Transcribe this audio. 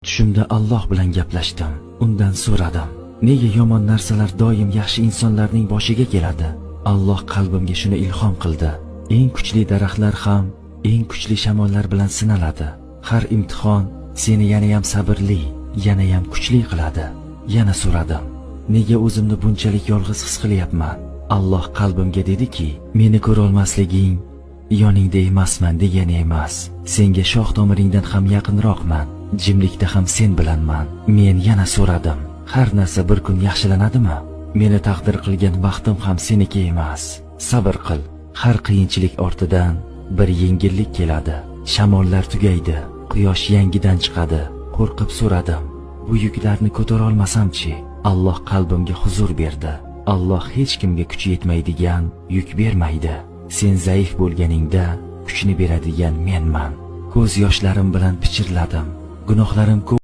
Tushimda Alloh bilan gaplashdim. Undan so'radim: nega yomon narsalar doim yaxshi insonlarning boshiga keladi? Alloh qalbimga shuni ilhom qildi. Eng kuchli daraxtlar ham eng kuchli shamollar bilan sinaladi. Har imtihon seni yanayam sabrli, yanayam kuchli qiladi. Yana so'radim: nega o'zimni bunchalik yolg'iz his qilyapman? Alloh qalbimga dediki, meni ko'rolmasliging yoningda emasman degani emas. Senga shoh tomiringdan ham yaqinroqman. Jimlikda ham sen bilanman. Men yana so'radim: har narsa bir kun yaxshilanadimi? Meni taqdir qilgan baxtim ham seniki emas. Sabr qil. Har qiyinchilik ortidan bir yengillik keladi. Shamollar tugaydi, quyosh yangidan chiqadi. Qo'rqib so'radim: bu yuklarni ko'tara olmasam-chi? Alloh qalbimga huzur berdi. Alloh hech kimga kuchi yetmaydigan yuk bermaydi. Sen zaif bo'lganingda kuchni beradigan menman. Ko'z yoshlarim bilan pichirladim. Gunohlarim ko'p.